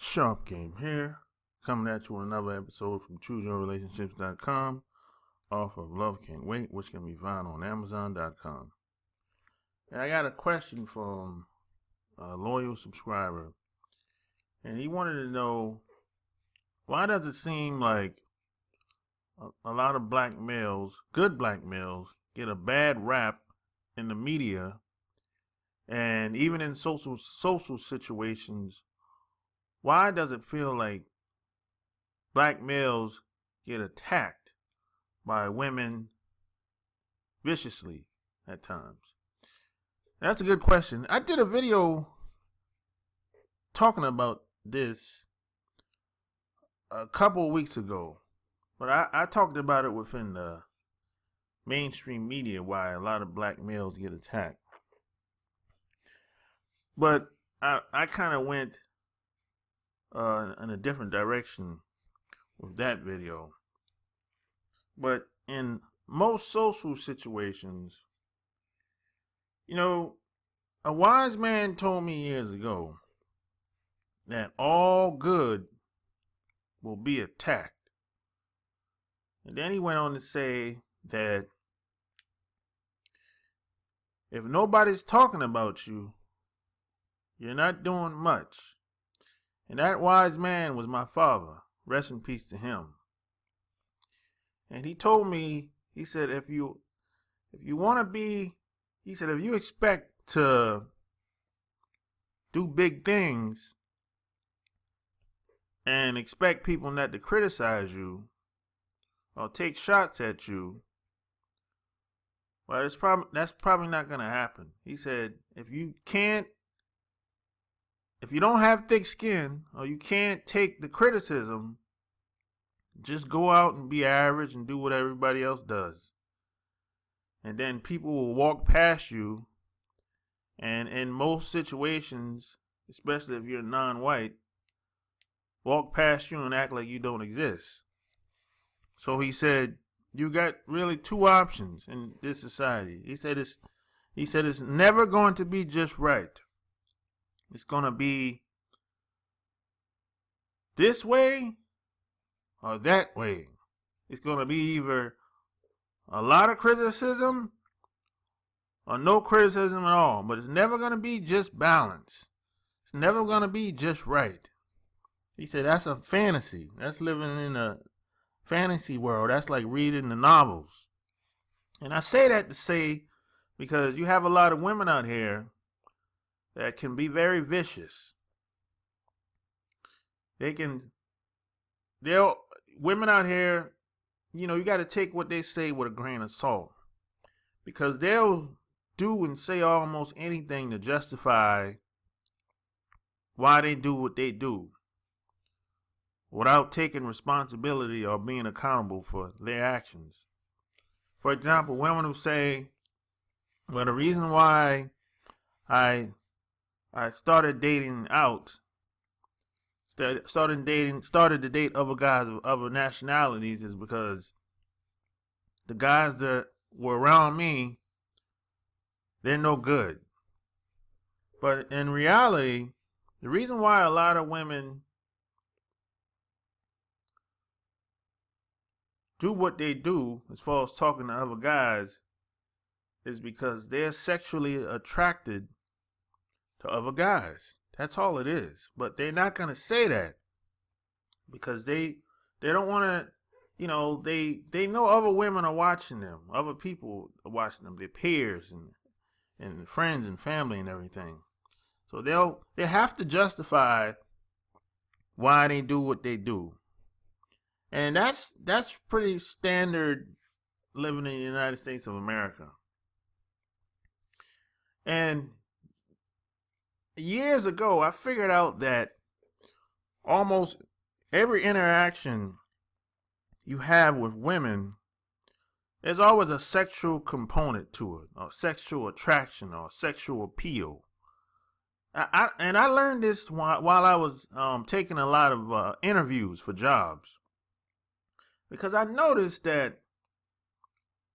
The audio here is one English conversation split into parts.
Sharp Game here, coming at you with another episode from ChooseYourRelationships.com off of Love Can't Wait, which can be found on Amazon.com. And I got a question from a loyal subscriber, and he wanted to know, why does it seem like a lot of black males, good black males, get a bad rap in the media and even in social situations? Why does it feel like black males get attacked by women viciously at times? That's a good question. I did a video talking about this a couple of weeks ago, but I talked about it within the mainstream media, why a lot of black males get attacked. But I kind of went in a different direction with that video. But in most social situations, a wise man told me years ago that all good will be attacked. And then he went on to say that if nobody's talking about you, you're not doing much. And that wise man was my father. Rest in peace to him. And he told me, he said, if you want to be, he said, if you expect to do big things and expect people not to criticize you or take shots at you, well, that's probably not going to happen. He said, if you don't have thick skin or you can't take the criticism, just go out and be average and do what everybody else does. And then people will walk past you, and in most situations, especially if you're non-white, walk past you and act like you don't exist. So he said, you got really two options in this society. He said it's never going to be just right. It's going to be this way or that way. It's going to be either a lot of criticism or no criticism at all. But it's never going to be just balance. It's never going to be just right. He said that's a fantasy. That's living in a fantasy world. That's like reading the novels. And I say that to say, because you have a lot of women out here that can be very vicious. Women out here, you got to take what they say with a grain of salt, because they'll do and say almost anything to justify why they do what they do without taking responsibility or being accountable for their actions. For example, women who say, well, the reason why I started dating out, started to date other guys of other nationalities is because the guys that were around me, they're no good. But in reality, the reason why a lot of women do what they do as far as talking to other guys is because they're sexually attracted to other guys. That's all it is. But they're not going to say that because they don't want to, they know other women are watching them. Other people are watching them, their peers and friends and family and everything. So they have to justify why they do what they do. And that's pretty standard living in the United States of America. And years ago, I figured out that almost every interaction you have with women, there's always a sexual component to it, or sexual attraction, or sexual appeal. I learned this while I was taking a lot of interviews for jobs, because I noticed that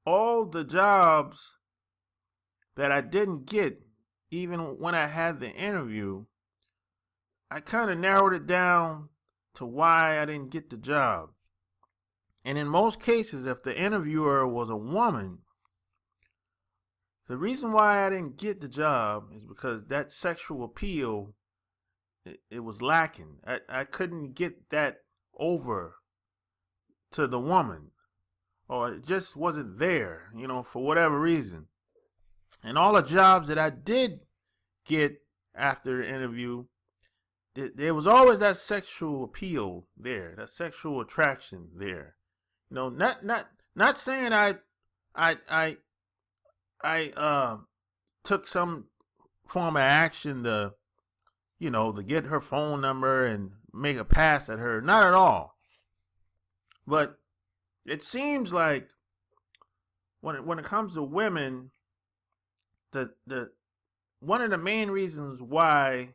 all the jobs that I didn't get, even when I had the interview, I kind of narrowed it down to why I didn't get the job. And in most cases, if the interviewer was a woman, the reason why I didn't get the job is because that sexual appeal, it was lacking. I couldn't get that over to the woman, or it just wasn't there, for whatever reason. And all the jobs that I did get after the interview, there was always that sexual appeal there, that sexual attraction there. Not saying I took some form of action to get her phone number and make a pass at her. Not at all. But it seems like when it comes to women, the one of the main reasons why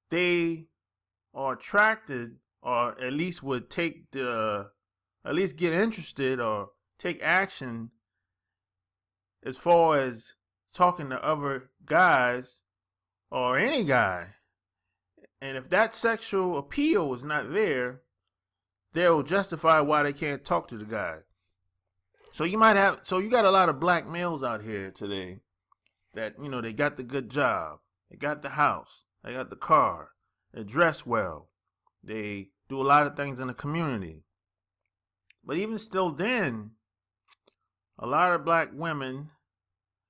they are attracted, or at least would at least get interested or take action as far as talking to other guys or any guy. And if that sexual appeal is not there, they'll justify why they can't talk to the guy. So you got a lot of black males out here today that, they got the good job, they got the house, they got the car, they dress well, they do a lot of things in the community. But even still then, a lot of black women,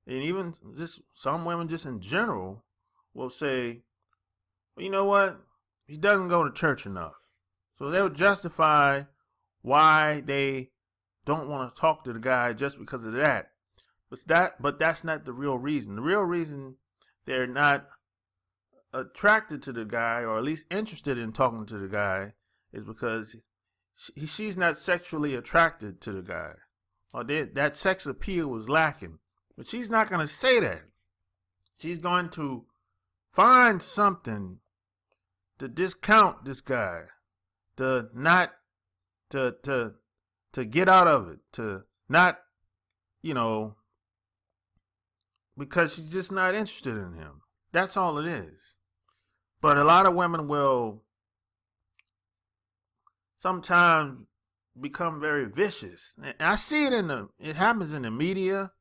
and even just some women just in general, will say, well, you know what? He doesn't go to church enough. So they'll justify why they don't want to talk to the guy just because of that. But that's not the real reason. The real reason they're not attracted to the guy, or at least interested in talking to the guy, is because she's not sexually attracted to the guy, or that sex appeal was lacking. But she's not going to say that. She's going to find something to discount this guy, to not to get out of it, to not, because she's just not interested in him. That's all it is. But a lot of women will sometimes become very vicious. And I see it happens in the media.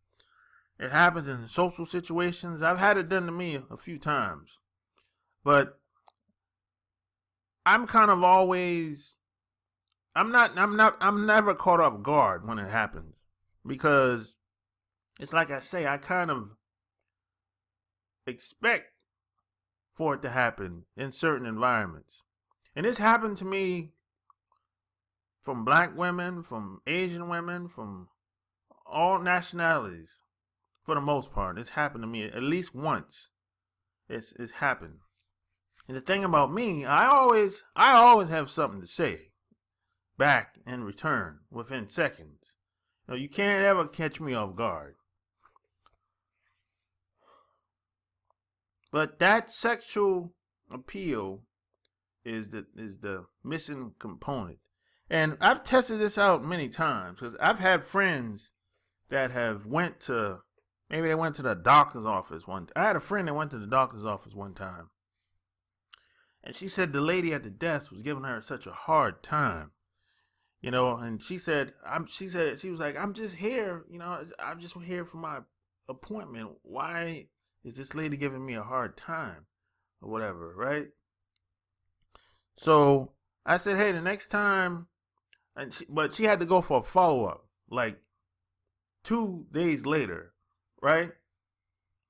It happens in social situations. I've had it done to me a few times. But I'm kind of always, I'm never caught off guard when it happens. Because it's like I say, I kind of expect for it to happen in certain environments. And this happened to me from black women, from Asian women, from all nationalities. For the most part, it's happened to me at least once. It's happened. And the thing about me, I always have something to say back in return within seconds. You can't ever catch me off guard. But that sexual appeal is the missing component. And I've tested this out many times, because I've had friends that have maybe they went to the doctor's office I had a friend that went to the doctor's office one time. And she said the lady at the desk was giving her such a hard time. And she was like, I'm just here, I'm just here for my appointment. Why is this lady giving me a hard time? Or whatever, right? So I said, hey, the next time, but she had to go for a follow-up, like 2 days later, right?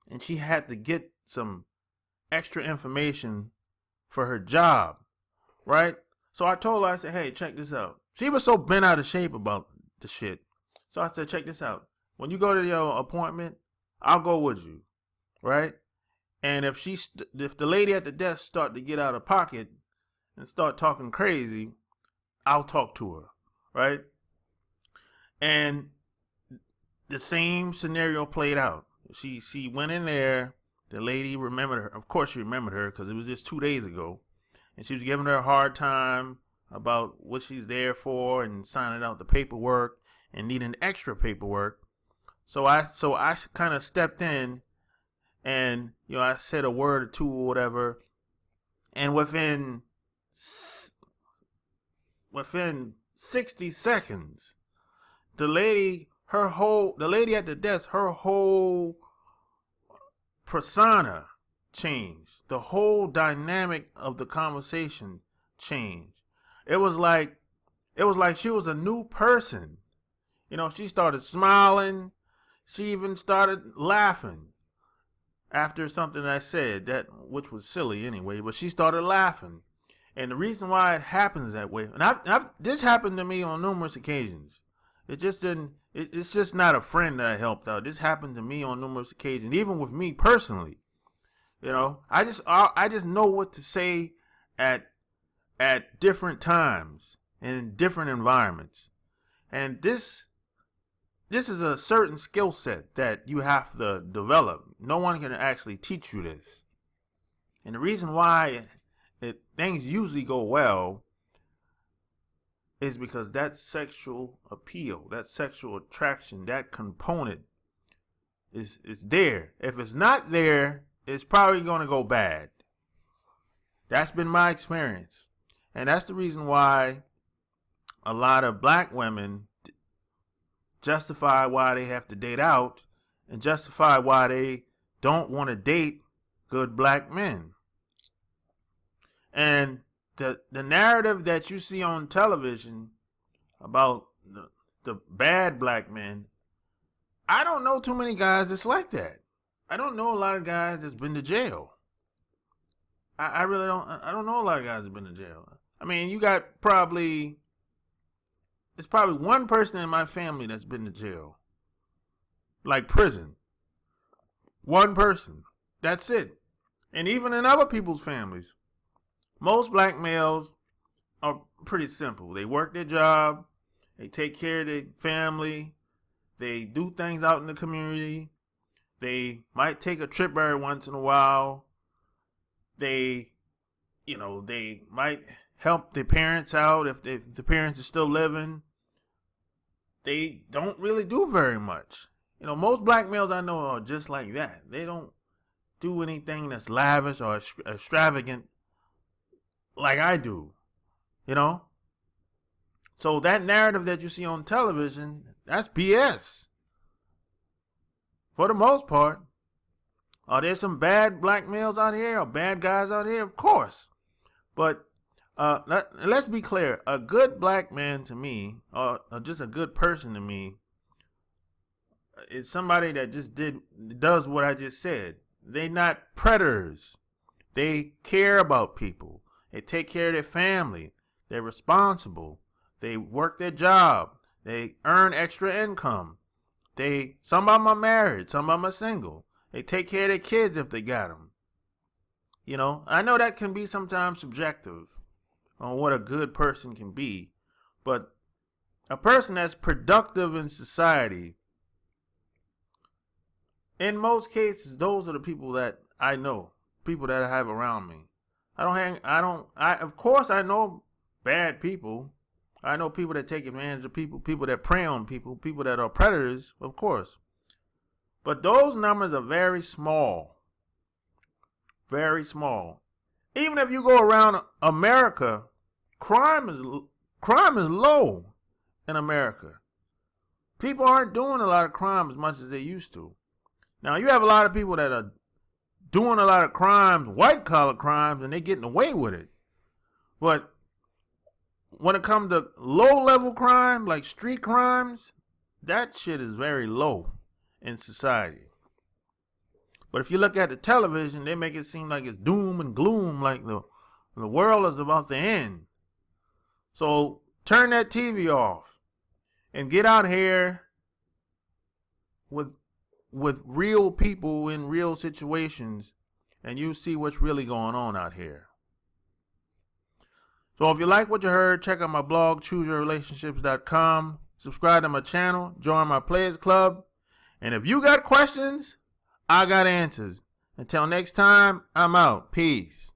And she had to get some extra information for her job, right? So I told her, I said, hey, check this out. She was so bent out of shape about the shit. So I said, check this out. When you go to your appointment, I'll go with you, right? And if the lady at the desk start to get out of pocket and start talking crazy, I'll talk to her, right? And the same scenario played out. She went in there. The lady remembered her. Of course, she remembered her because it was just 2 days ago, and she was giving her a hard time about what she's there for and signing out the paperwork and needing extra paperwork. So I kind of stepped in, and I said a word or two or whatever, And within 60 seconds, the lady at the desk, her whole persona changed. The whole dynamic of the conversation changed. It was like she was a new person. She started smiling. She even started laughing after something I said, which was silly anyway, but she started laughing. And the reason why it happens that way, and this happened to me on numerous occasions. It's just not a friend that I helped out. This happened to me on numerous occasions, even with me personally. I just know what to say at different times and in different environments. And this is a certain skill set that you have to develop. No one can actually teach you this. And the reason why things usually go well is because that sexual appeal, that sexual attraction, that component is there. If it's not there, it's probably going to go bad. That's been my experience. And that's the reason why a lot of black women justify why they have to date out and justify why they don't want to date good black men. And the narrative that you see on television about the bad black men, I don't know too many guys that's like that. I don't know a lot of guys that's been to jail. I really don't. I don't know a lot of guys that's been to jail. I mean, there's probably one person in my family that's been to jail. Like prison. One person. That's it. And even in other people's families, most black males are pretty simple. They work their job. They take care of their family. They do things out in the community. They might take a trip every once in a while. They might help their parents out if the parents are still living. They don't really do very much. Most black males I know are just like that. They don't do anything that's lavish or extravagant like I do. So that narrative that you see on television, that's BS. For the most part. Are there some bad black males out here or bad guys out here? Of course. But let's be clear. A good black man to me, or just a good person to me, is somebody that just does what I just said. They're not predators. They care about people. They take care of their family. They're responsible. They work their job. They earn extra income. Some of them are married. Some of them are single. They take care of their kids if they got them. I know that can be sometimes subjective on what a good person can be. But a person that's productive in society, in most cases, those are the people that I know, people that I have around me. Of course I know bad people. I know people that take advantage of people, people that prey on people, people that are predators, of course. But those numbers are very small. Very small. Even if you go around America, crime is low in America. People aren't doing a lot of crime as much as they used to. Now, you have a lot of people that are doing a lot of crimes, white-collar crimes, and they're getting away with it. But when it comes to low-level crime, like street crimes, that shit is very low in society. But if you look at the television, they make it seem like it's doom and gloom, like the world is about to end. So turn that TV off and get out here with real people in real situations, and you see what's really going on out here. So if you like what you heard, check out my blog, chooseyourrelationships.com. Subscribe to my channel, join my Players Club. And if you got questions, I got answers. Until next time, I'm out. Peace.